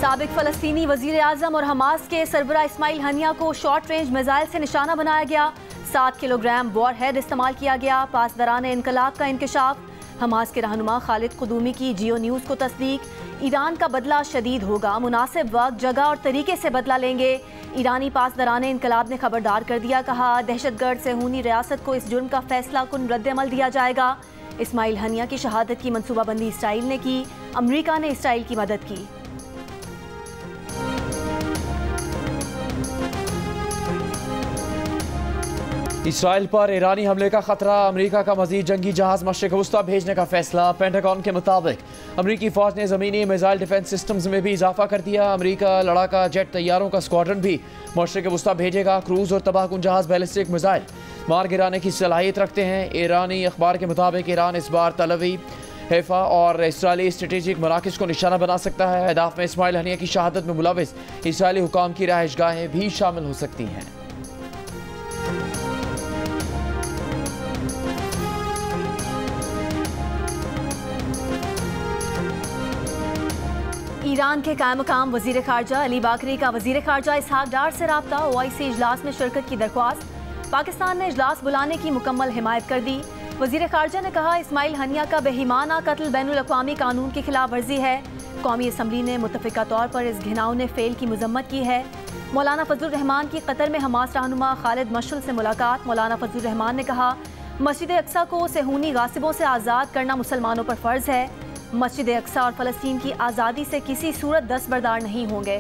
साबिक फ़लस्तीनी वज़ीर आज़म और हमास के सरबरा इस्माइल हनिया को शॉर्ट रेंज मिसाइल से निशाना बनाया गया। 7 किलोग्राम वॉरहेड इस्तेमाल किया गया। पासदारान इनकलाब का इंकशाफ। हमास के रहनुमा खालिद कुदूमी की जियो न्यूज़ को तस्दीक। ईरान का बदला शदीद होगा, मुनासिब वक्त, जगह और तरीके से बदला लेंगे। ईरानी पासदारान इनकलाब ने खबरदार कर दिया, कहा दहशतगर्द सेहूनी रियासत को इस जुर्म का फैसला कुन रद्द-ए-अमल दिया जाएगा। इस्माइल हनिया की शहादत की मनसूबाबंदी इसराइल ने की, अमरीका ने इसराइल की मदद की। इसराइल पर ईरानी हमले का खतरा, अमेरिका का मजीद जंगी जहाज मशरिक वस्ता भेजने का फैसला। पेंटागन के मुताबिक अमेरिकी फौज ने ज़मीनी मिसाइल डिफेंस सिस्टम्स में भी इजाफा कर दिया। अमेरिका लड़ाका जेट तैयारों का स्क्वाड्रन भी मशरिक वस्ता भेजेगा। क्रूज और तबाहकुन जहाज बैलिस्टिक मिसाइल मार गिराने की सलाहियत रखते हैं। ईरानी अखबार के मुताबिक ईरान इस बार तल अवीव, हैफा और इसराइली स्ट्रेटेजिक मराकज़ को निशाना बना सकता है। अहदाफ में इस्माइल हनिया की शहादत में मुलविस इसराइली हुकाम की रहायशगाहें भी शामिल हो सकती हैं। ईरान के कायम मकाम वज़ीर ख़ारजा अली बाकरी का वज़ीर ख़ारजा इसहाक डार से रब्ता। OIC इजलास में शिरकत की दरख्वास्त। पाकिस्तान ने इजलास बुलाने की मुकम्मल हिमायत कर दी। वज़ीर ख़ारजा ने कहा इस्माइल हनिया का बेईमाना कत्ल बैनुल अक़वामी कानून की खिलाफ वर्जी है। कौमी असम्बली ने मुत्तफ़िका तौर पर इस घिनौने फेल की मज़म्मत की है। मौलाना फजलुर रहमान की कतर में हमास रहनुमा खालिद मशअल से मुलाकात। मौलाना फजलुर रहमान ने कहा मस्जिद अक्सा को सेहूनी गासिबों से आज़ाद करना मुसलमानों पर फ़र्ज़ है। मस्जिद अक्सा और फ़लस्तीन की आज़ादी से किसी सूरत दस्तबरदार नहीं होंगे।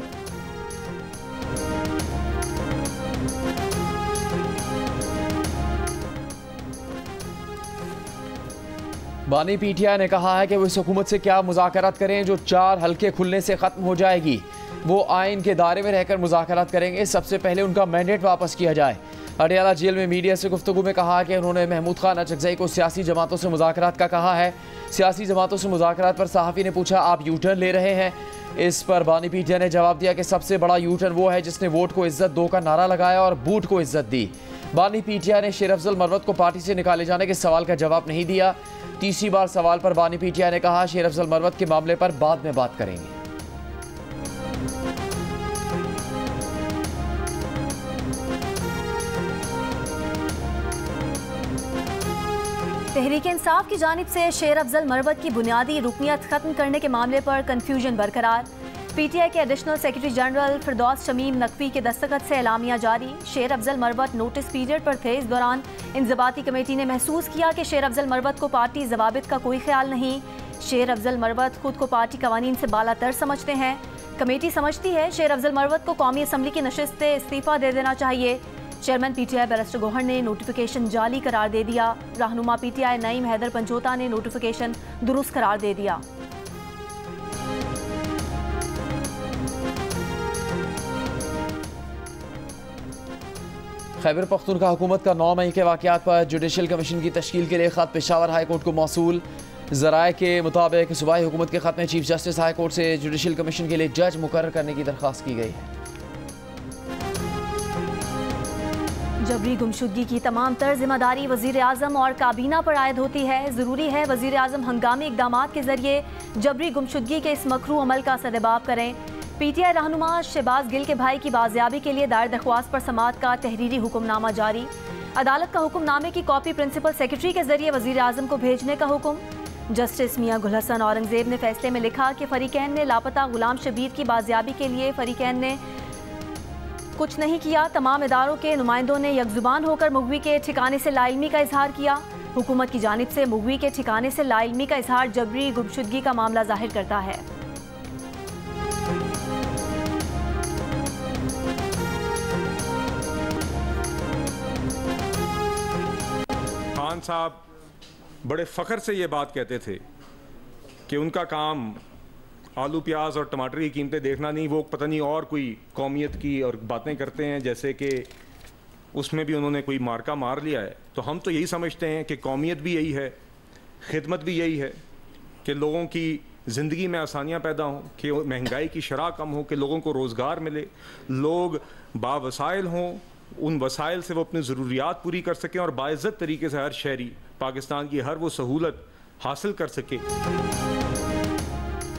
बानी PTI ने कहा है कि वो इस हुकूमत से क्या मुज़ाकरात करें जो 4 हल्के खुलने से ख़त्म हो जाएगी। वो आइन के दायरे में रहकर मुज़ाकरात करेंगे। सबसे पहले उनका मैंडेट वापस किया जाए। अडयाला जेल में मीडिया से गुफ्तगू में कहा कि उन्होंने महमूद खान अचकज़ई को सियासी जमातों से मुज़ाकरात का कहा है। सियासी जमातों से मुज़ाकरात पर सहाफ़ी ने पूछा आप यू टर्न ले रहे हैं। इस पर बानी PTI ने जवाब दिया कि सबसे बड़ा यू टर्न वो है जिसने वोट को इज्जत दो का नारा लगाया और बूट को इज्जत दी। बानी PTI ने शेर अफजल मरवत को पार्टी से निकाले जाने के सवाल का जवाब नहीं दिया। तीसरी बार सवाल पर बानी PTI ने कहा शेर अफजल मरवत के मामले पर बाद में बात करेंगे। तहरीक इंसाफ की जानिब से शेर अफजल मरवत की बुनियादी रुकनियत खत्म करने के मामले पर कन्फ्यूजन बरकरार। PTI के एडिशनल सेक्रेटरी जनरल फिरदौस शमीम नकवी के दस्तखत से एलामिया जारी। शेर अफजल मरवत नोटिस पीरियड पर थे। इस दौरान इंज़बाती कमेटी ने महसूस किया कि शेर अफजल मरवत को पार्टी ज़वाबित का कोई ख्याल नहीं। शेर अफजल मरवत खुद को पार्टी कवानीन से बालातर समझते हैं। कमेटी समझती है शेर अफजल मरवत को कौमी असम्बली की नशिस्त से इस्तीफ़ा दे देना चाहिए। चेयरमैन PTI बैरिस्टर गौहर ने नोटिफिकेशन जाली करार दे दिया। रहनुमा PTI नईम हैदर पंचोता ने नोटिफिकेशन दुरुस्त करार दे दिया। खैबर पख्तूनख्वा हुकूमत का 9 मई के वाक़यात पर जुडिशल कमीशन की तश्कील के लिए ख़त पेशावर हाई कोर्ट को मौसूल। ज़राए के मुताबिक सूबाई हुकूमत के ख़त में चीफ जस्टिस हाई कोर्ट से जुडिशल कमीशन के लिए जज मुकर्रर करने की दरख्वास्त की गई है। जबरी गुमशुदगी की तमाम तर जिम्मेदारी वज़ीर आज़म और काबीना पर आयद होती है। ज़रूरी है वज़ीर आज़म हंगामी इक़दामात के ज़रिए जबरी गुमशुदगी के इस मकरू अमल का सदेबाब करें। PTI रहनुमा शहबाज गिल के भाई की बाजियाबी के लिए दायर दरख्वास्त पर समाअत का तहरीरी हुक्मनामा जारी। अदालत का हुक्मनामे की कॉपी प्रिंसिपल सेक्रेटरी के जरिए वज़ीर आज़म को भेजने का हुक्म। जस्टिस मियां गुल हसन औरंगजेब ने फैसले में लिखा कि फ़रीक़ैन ने लापता गुलाम शबीर की बाजियाबी के लिए फ़रीक़ैन ने कुछ नहीं किया। तमाम इदारों के नुमाइंदों ने यकजुबान होकर मुगवी के ठिकाने से लाइल्मी का इजहार किया। हुकूमत की जानिब से मुगवी के ठिकाने से लाइल्मी का इजहार जबरी गुमशुदगी का मामला जाहिर करता है। खान साहब बड़े फ़ख्र से ये बात कहते थे कि उनका काम आलू प्याज और टमाटर की कीमतें देखना नहीं, वो पता नहीं और कोई कौमियत की और बातें करते हैं जैसे कि उसमें भी उन्होंने कोई मार्का मार लिया है। तो हम तो यही समझते हैं कि कौमियत भी यही है, खिदमत भी यही है कि लोगों की ज़िंदगी में आसानियाँ पैदा हों, कि महंगाई की शरह कम हो, कि लोगों को रोज़गार मिले, लोग बावसाइल हों, उन वसाइल से वो अपनी ज़रूरियात पूरी कर सकें और बाइज़्ज़त तरीके से हर शहरी पाकिस्तान की हर वो सहूलत हासिल कर सके।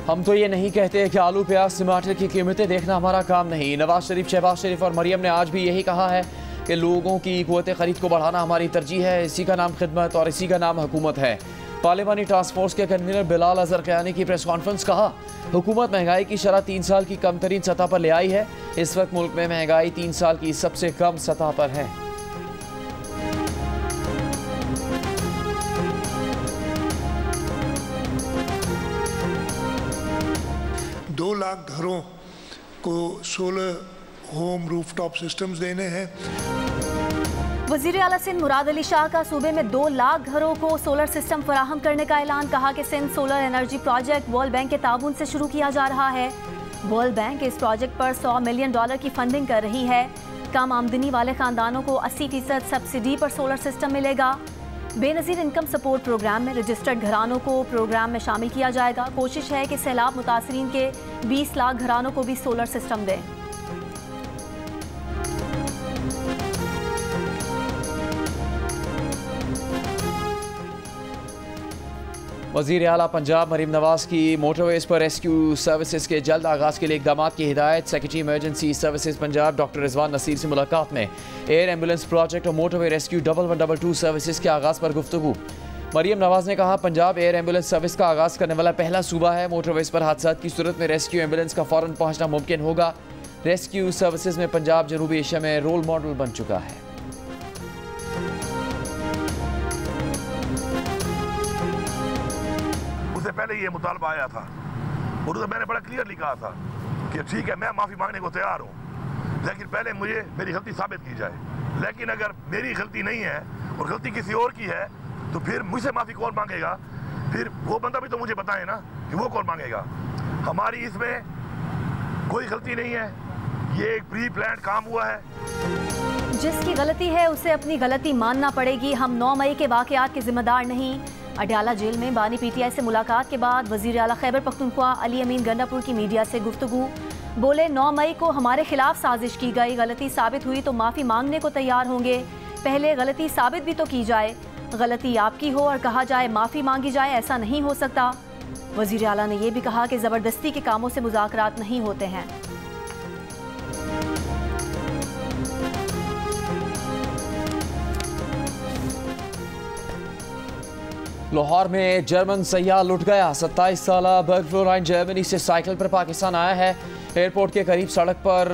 हम तो ये नहीं कहते कि आलू प्याज टमाटर की कीमतें देखना हमारा काम नहीं। नवाज शरीफ, शहबाज शरीफ और मरियम ने आज भी यही कहा है कि लोगों की क़ुव्वत ख़रीद को बढ़ाना हमारी तरजीह है। इसी का नाम खिदमत और इसी का नाम हुकूमत है। पार्लिमानी टास्क फोर्स के कन्वीनर बिलाल अजहर क़यानी की प्रेस कॉन्फ्रेंस, कहा हुकूमत महंगाई की शरह 3 साल की कम तरीन सतह पर ले आई है। इस वक्त मुल्क में महंगाई 3 साल की सबसे कम सतह पर है। दो लाख घरों को सोलर होम रूफटॉप सिस्टम्स देने हैं। वज़ीर आला सिंध मुराद अली शाह का सूबे में 2 लाख घरों को सोलर सिस्टम फराहम करने का ऐलान। कहा कि Sindh solar energy project world bank के ताउन से शुरू किया जा रहा है। वर्ल्ड बैंक इस प्रोजेक्ट पर $100 मिलियन की फंडिंग कर रही है। कम आमदनी वाले खानदानों को 80% सब्सिडी पर सोलर सिस्टम मिलेगा। बेनज़ीर इनकम सपोर्ट प्रोग्राम में रजिस्टर्ड घरानों को प्रोग्राम में शामिल किया जाएगा। कोशिश है कि सैलाब मुतासरीन के 20 लाख घरानों को भी सोलर सिस्टम दें। वज़ीर आला पंजाब मरीम नवाज की मोटरवेज पर रेस्क्यू सर्विसेज के जल्द आगाज़ के लिए इक़दामात की हिदायत। Secretary emergency services Punjab doctor Rizwan Naseer से मुलाकात में एयर एम्बुलेंस प्रोजेक्ट और मोटरवे रेस्क्यू 1122 सर्विसेज के आगाज़ पर गुफ्तगू। मरीम नवाज ने कहा पंजाब एयर एम्बुलेंस सर्विस का आगाज़ करने वाला पहला सूबा है। मोटरवेज पर हादसा की सूरत में रेस्क्यू एम्बुलेंस का फ़ौरन पहुँचना मुमकिन होगा। रेस्क्यू सर्विसेज में पंजाब जनूबी एशिया में रोल मॉडल बन चुका है। पहले ये मुतालबा आया था और तो मैंने बड़ा क्लियरली कहा था कि ठीक है मैं माफ़ी मांगने को तैयार हूँ, लेकिन पहले मुझे मेरी गलती साबित की जाए। लेकिन अगर मेरी गलती नहीं है और गलती किसी और की है तो फिर मुझसे माफ़ी कौन मांगेगा? फिर वो बंदा भी तो मुझे बताए ना कि वो कौन मांगेगा। हमारी इसमें कोई गलती नहीं है, ये एक प्री प्लान काम हुआ है। जिसकी गलती है उसे अपनी गलती मानना पड़ेगी। हम 9 मई के वाक़यात के जिम्मेदार नहीं। अडयाला जेल में बानी PTI से मुलाकात के बाद वज़ीर आला खैबर पख्तूनख्वा अली अमीन गंडापुर की मीडिया से गुफ्तगू। बोले 9 मई को हमारे खिलाफ साजिश की गई, गलती साबित हुई तो माफ़ी मांगने को तैयार होंगे। पहले गलती साबित भी तो की जाए। गलती आपकी हो और कहा जाए माफ़ी मांगी जाए, ऐसा नहीं हो सकता। वज़ीर आला ने यह भी कहा कि ज़बरदस्ती के कामों से मुज़ाकरात नहीं होते हैं। लाहौर में जर्मन सयाह लुट गया। 27 साला बर्गफ्लोराइन जर्मनी से साइकिल पर पाकिस्तान आया है। एयरपोर्ट के करीब सड़क पर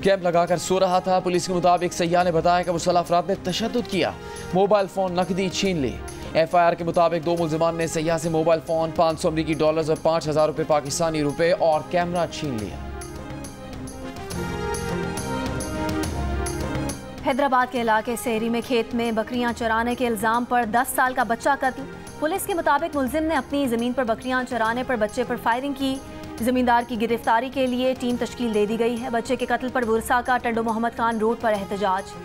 कैंप लगाकर सो रहा था। पुलिस के मुताबिक सयाह ने बताया कि मुसल्लह अफराद ने तशद्दुद किया, मोबाइल फ़ोन नकदी छीन ली। FIR के मुताबिक 2 मुल्ज़िमान ने सयाह से मोबाइल फ़ोन, 500 अमरीकी डॉलर्स और 5000 रुपये पाकिस्तानी रुपये और कैमरा छीन लिया। हैदराबाद के इलाके सेहरी में खेत में बकरियां चराने के इल्ज़ाम पर 10 साल का बच्चा कत्ल। पुलिस के मुताबिक मुलजिम ने अपनी ज़मीन पर बकरियां चराने पर बच्चे पर फायरिंग की। ज़मींदार की गिरफ्तारी के लिए टीम तश्कील दे दी गई है। बच्चे के कत्ल पर बुरसा का टंडो मोहम्मद खान रोड पर एहतजाज।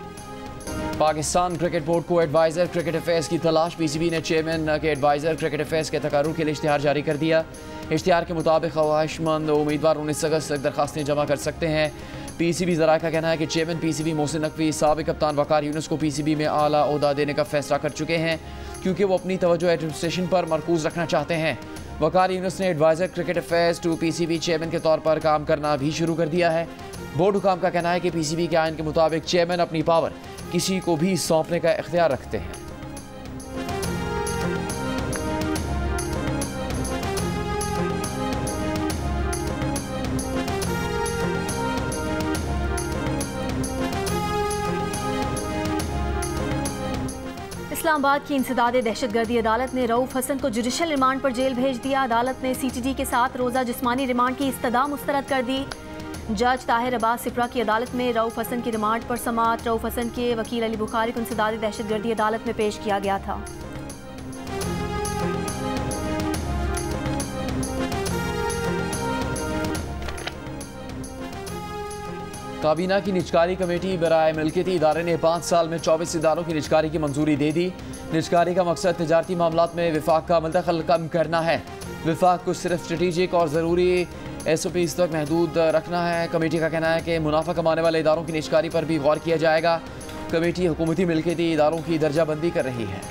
पाकिस्तान क्रिकेट बोर्ड को एडवाइज़र क्रिकेट अफेयर्स की तलाश। PCB ने चेयरमैन के एडवाइज़र क्रिकेट अफेयर्स के तकारुर के लिए इश्तिहार जारी कर दिया। इश्तिहार के मुताबिक ख्वाहिशमंद उम्मीदवार 19 अगस्त तक दरखास्तें जमा कर सकते हैं। PCB ज़राए का कहना है कि चेयरमैन PCB मोहसिन नकवी साबिक़ कप्तान वकार यूनुस को PCB में आला ओहदा देने का फैसला कर चुके हैं, क्योंकि वो अपनी तवज्जो एडमिनिस्ट्रेशन पर मरकूज़ रखना चाहते हैं। वकार यूनुस ने adviser cricket affairs to PCB chairman के तौर पर काम करना भी शुरू कर दिया है। बोर्ड हुकाम का कहना है कि PCB के आइन के मुताबिक चेयरमैन अपनी पावर किसी को भी सौंपने का इख्तियार रखते हैं। इस्लामाबाद की इंसदादे दहशतगर्दी अदालत ने रऊफ हसन को जुडिशल रिमांड पर जेल भेज दिया। अदालत ने CTD के साथ रोज़ा जिस्मानी रिमांड की इस्तदा मुस्तरद कर दी। जज ताहिर अब्बास सिप्रा की अदालत में रऊफ हसन की रिमांड पर समाअत रऊफ हसन के वकील अली बुखारी को इंसदादे दहशतगर्दी अदालत में पेश किया गया था। काबीना की निजकारी कमेटी बराए मिल्कियती इदारे ने 5 साल में 24 इदारों की निजकारी की मंजूरी दे दी। निजकारी का मकसद तिजारती मामलात में विफाक का मुंतकल कम करना है। विफाक को सिर्फ स्ट्रेटेजिक और ज़रूरी SOPs तक महदूद रखना है। कमेटी का कहना है कि मुनाफा कमाने वाले इदारों की निजकारी पर भी गौर किया जाएगा। कमेटी हुकूमती मिल्कियती इदारों की दर्जाबंदी कर रही है।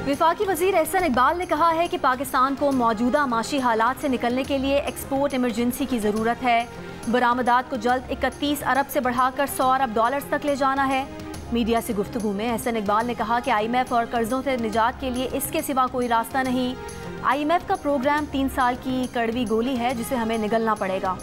वफाकी वजीर एहसन इकबाल ने कहा है कि पाकिस्तान को मौजूदा माशी हालात से निकलने के लिए एक्सपोर्ट इमरजेंसी की ज़रूरत है। बरामदात को जल्द 31 अरब से बढ़ाकर 100 अरब डॉलर्स तक ले जाना है। मीडिया से गुफ्तगू में एहसन इकबाल ने कहा कि IMF और कर्जों से निजात के लिए इसके सिवा कोई रास्ता नहीं। IMF का प्रोग्राम 3 साल की कड़वी गोली है जिसे हमें निगलना पड़ेगा।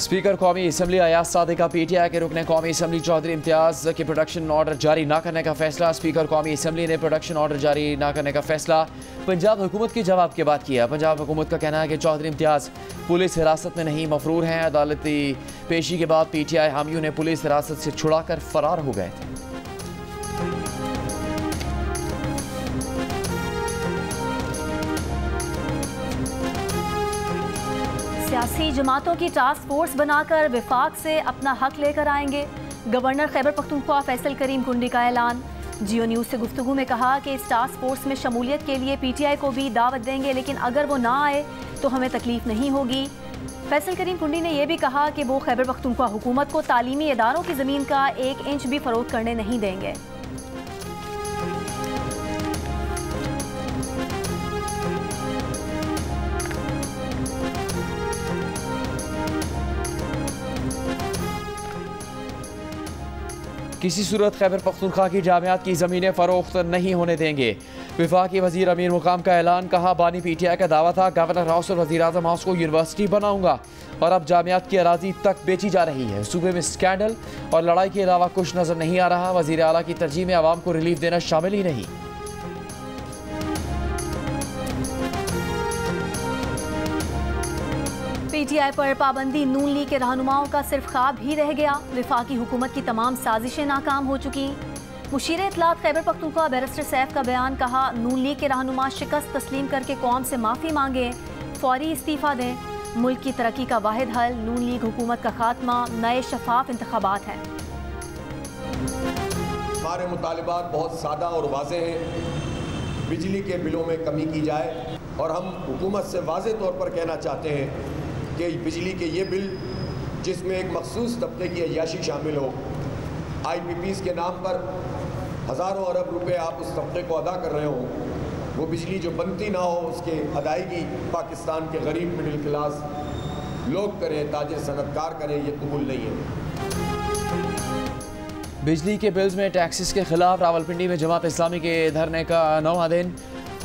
स्पीकर कौमी असम्बली अयाज सादिका PTI के रुकने कौमी असम्बली चौधरी इम्तियाज़ के प्रोडक्शन ऑर्डर जारी न करने का फैसला। स्पीकर कौमी असम्बली ने प्रोडक्शन ऑर्डर जारी न करने का फैसला पंजाब हुकूमत के जवाब के बाद किया। पंजाब हुकूमत का कहना है कि चौधरी इम्तियाज़ पुलिस हिरासत में नहीं, मफरूर हैं। अदालती पेशी के बाद PTI हामियों ने पुलिस हिरासत से छुड़ाकर फरार हो गए थे। सियासी जमातों की टास्क फोर्स बनाकर विफाक से अपना हक लेकर आएंगे। गवर्नर खैबर पख्तूनख्वा फैसल करीम कुंडी का ऐलान। जियो न्यूज़ से गुफ्तगू में कहा कि इस टास्क फोर्स में शमूलियत के लिए PTI को भी दावत देंगे, लेकिन अगर वो ना आए तो हमें तकलीफ नहीं होगी। फैसल करीम कुंडी ने यह भी कहा कि वो खैबर पख्तूनख्वा हुकूमत को तालीमी इदारों की ज़मीन का 1 इंच भी फरोख्त करने नहीं देंगे। किसी सूरत खैबर पख्तूनख्वा की जामियात की ज़मीनें फ़रोख्त नहीं होने देंगे। वफाकी वज़ीर अमीर मुकाम का ऐलान। कहा बानी PTI का दावा था गवर्नर हाउस और वज़ीर आज़म हाउस को यूनिवर्सिटी बनाऊंगा और अब जामियात की अराजी तक बेची जा रही है। सूबे में स्कैंडल और लड़ाई के अलावा कुछ नज़र नहीं आ रहा। वज़ीर आला की तरजीह में आवाम को रिलीफ देना शामिल ही नहीं। PTI पर पाबंदी नून लीग के रहनुमाओं का सिर्फ ख्वाब ही रह गया। वफाकी हुकूमत की तमाम साजिशें नाकाम हो चुकी। मुशीर इत्तलात खैबर पख्तूनख्वा बैरिस्टर सैफ का बयान। कहा नून लीग के रहनुमा शिकस्त तस्लीम करके कौम से माफ़ी मांगे, फौरी इस्तीफ़ा दें। मुल्क की तरक्की का वाहिद हल नून लीग हुकूमत का खात्मा, नए शफाफ इंतखाबात हैं। हमारे मुतालिबात बहुत सादा और वाज़े हैं। बिजली के बिलों में कमी की जाए और हम हुकूमत से वाज़े तौर पर कहना चाहते हैं कि बिजली के ये बिल जिसमें एक मखसूस तबके की अय्याशी शामिल हो, IPPs के नाम पर हज़ारों अरब रुपए आप उस तबके को अदा कर रहे हो, वो बिजली जो बनती ना हो उसके अदायगी पाकिस्तान के गरीब मिडिल क्लास लोग करें, ताजिर सनतकार करें, ये कबूल नहीं है। बिजली के बिल्स में टैक्सेस के खिलाफ रावलपिंडी में जमात इस्लामी के धरने का 9वां दिन।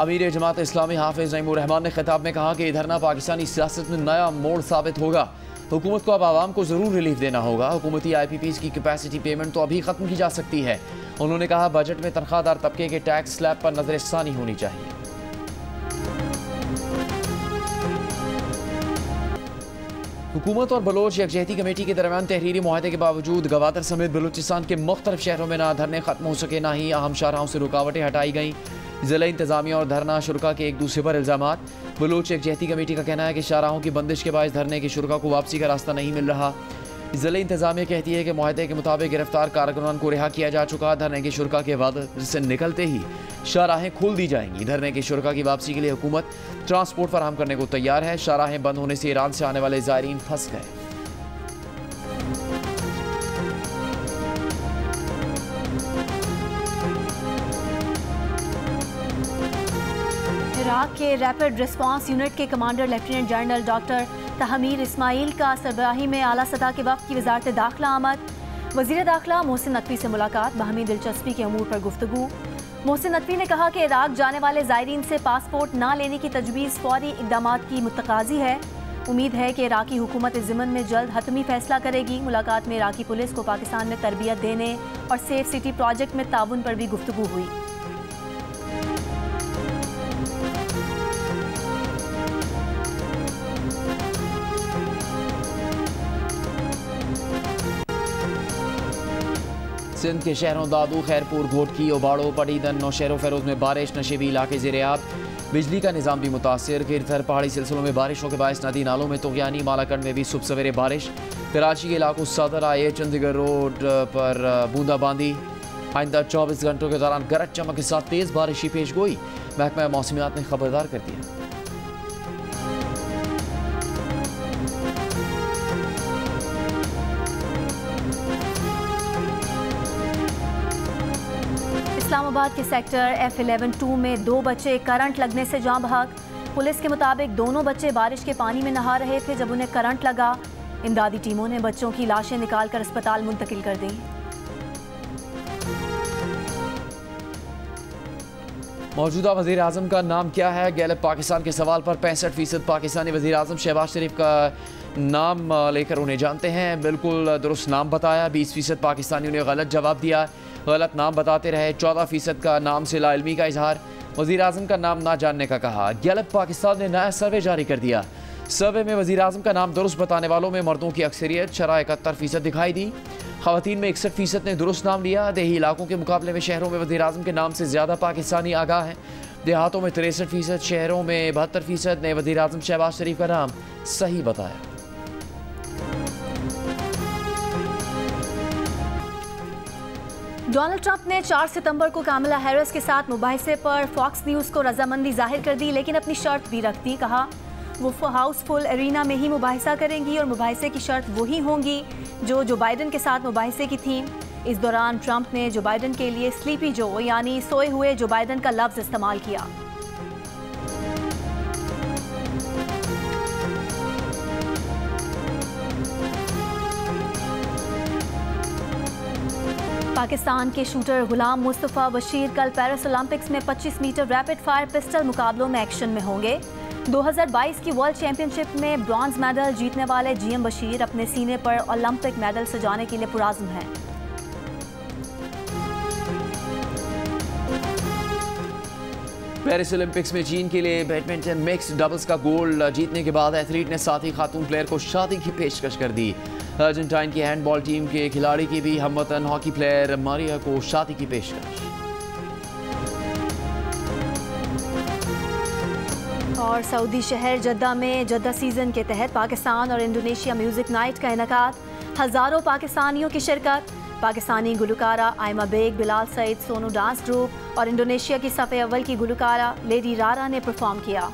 अमीर जमात इस्लामी हाफिज़ नईमुर रहमान ने खिताब में कहा कि ये धरना पाकिस्तानी सियासत में नया मोड़ साबित होगा। हुकूमत को अब आवाम को ज़रूर रिलीफ देना होगा। हुकूमती IPPs की कैपेसिटी पेमेंट तो अभी ख़त्म की जा सकती है। उन्होंने कहा बजट में तनख्वाहदार तबके के टैक्स स्लैब पर नज़रसानी होनी चाहिए। हुकूमत और बलोच यकजहती कमेटी के दरमियान तहरीरी मुआहदे के बावजूद गवादर समेत बलूचिस्तान के मुख्तलिफ शहरों में ना धरने खत्म हो सके, ना ही अहम शाहराहों से रुकावटें हटाई गईं। ज़िला इंतज़ामिया और धरना शुरा के एक दूसरे पर इल्ज़ामात। बलूच यकजहती कमेटी का कहना है कि शाहराहों की बंदिश के बायस धरने के शुरा को वापसी का रास्ता नहीं मिल रहा। ज़िला इंतज़ामिया कहती है कि मुआहदे के मुताबिक गिरफ्तार कारकुनान को रिहा किया जा चुका। धरने के शुरा के वादे से निकलते ही शाहराहें खोल दी जाएंगी। धरने के शुरा की वापसी के लिए हुकूमत ट्रांसपोर्ट फराहम करने को तैयार है। शाहराहें बंद होने से ईरान से आने वाले ज़ायरीन फंस गए। इराक के रैपिड रिस्पांस यूनिट के commander lieutenant general doctor Tahmir Ismail का सरबराही में आला सतह के वक्त की वजारत दाखिला आमद। वज़ीर दाखिला मोहसिन नकवी से मुलाकात, बाहमी दिलचस्पी के अमूर पर गुफ्तगू। मोहसिन नकवी ने कहा कि इराक जाने वाले ज़ायरीन से पासपोर्ट ना लेने की तजवीज़ फौरी इक़दामात की मुतकाज़ी है। उम्मीद है कि इराकी हुकूमत इस ज़िम्मन में जल्द हतमी फैसला करेगी। मुलाकात में इराकी पुलिस को पाकिस्तान में तरबियत देने और सेफ सिटी प्रोजेक्ट में ताउन पर भी गुफ्तगू हुई। सिंध के शहरों दादू, खैरपुर, घोटकी, ओबाड़ो, पटीदन, नौशहर फेरोज में बारिश, नशेबी इलाके ज़ेर-ए-आब। बिजली का निज़ाम भी मुतासर। गिरधर पहाड़ी सिलसिलों में बारिशों के बायस नदी नालों में तोग़यानी। मालाकंड में भी सुबह सवेरे बारिश। कराची के इलाकों सदर आए, चंडीगढ़ रोड पर बूंदाबांदी। आइंदा 24 घंटों के दौरान गरज चमक के साथ तेज़ बारिश की पेश गोई। महकमा मौसमियात ने खबरदार कर दिया। इस्लामाबाद के सेक्टर F11-2 में 2 बच्चे करंट लगने से जान बहक। पुलिस के मुताबिक दोनों बच्चे बारिश के पानी में नहा रहे थे जब उन्हें करंट लगा। इमदादी टीमों ने बच्चों की लाशें निकालकर अस्पताल मुंतकिल कर दी। मौजूदा वज़ीर आज़म का नाम क्या है? गैलप पाकिस्तान के सवाल पर 65% पाकिस्तानी वज़ीर आज़म शहबाज शरीफ का नाम लेकर उन्हें जानते हैं। बिल्कुल दुरुस्त नाम बताया। 20% पाकिस्तानियों ने गलत जवाब दिया, गलत नाम बताते रहे। 14% का नाम से लाइल्मी का इजहार। वज़ीर आज़म का नाम ना जानने का कहा। गैलप पाकिस्तान ने नया सर्वे जारी कर दिया। सर्वे में वज़ीर आज़म का नाम दुरुस्त बताने वालों में मर्दों की अक्सरियत शरह 71% दिखाई दी। ख़वातीन में 61% ने दुरुस्त नाम लिया। देही इलाकों के मुकाबले में शहरों में वज़ीर आज़म के नाम से ज़्यादा पाकिस्तानी आगाह हैं। देहातों में 63%, शहरों में 72% ने वज़ीर आज़म शहबाज शरीफ का नाम सही बताया। डोनाल्ड ट्रंप ने 4 सितंबर को कामला हैरिस के साथ मुबाहिसे पर फॉक्स न्यूज़ को रजामंदी जाहिर कर दी, लेकिन अपनी शर्त भी रख दी। कहा वो हाउसफुल एरिना में ही मुबाहिसा करेंगी और मुबाहिसे की शर्त वही होंगी जो बाइडन के साथ मुबाहिसे की थी। इस दौरान ट्रंप ने जो बाइडन के लिए स्लीपी जो यानी सोए हुए जो बाइडन का लफ्ज़ इस्तेमाल किया। पाकिस्तान के शूटर गुलाम मुस्तफ़ा बशीर कल पेरिस ओलंपिक्स में 25 मीटर रैपिड फायर पिस्टल मुकाबलों में एक्शन में होंगे। 2022 की वर्ल्ड चैंपियनशिप में ब्रॉन्ज मेडल जीतने वाले GM बशीर अपने सीने पर ओलंपिक मेडल सजाने के लिए पुराज़्म हैं। पेरिस ओलंपिक्स में चीन के लिए बैडमिंटन मिक्स डबल्स का गोल्ड जीतने के बाद एथलीट ने साथी खातून प्लेयर को शादी की पेशकश कर दी। अर्जेंटाइन की हैंडबॉल टीम के खिलाड़ी की भी हमवतन हॉकी प्लेयर मारिया को शादी की पेशकश। और सऊदी शहर जद्दा में जद्दा सीज़न के तहत पाकिस्तान और इंडोनेशिया म्यूज़िक नाइट का इनेकाद। हज़ारों पाकिस्तानियों की शिरकत। पाकिस्तानी गुलकारा आयमा बेग, बिलाल सईद, सोनू डांस ग्रुप और इंडोनेशिया की सफ़े अव्वल की गुलकारा लेडी रारा ने परफॉर्म किया।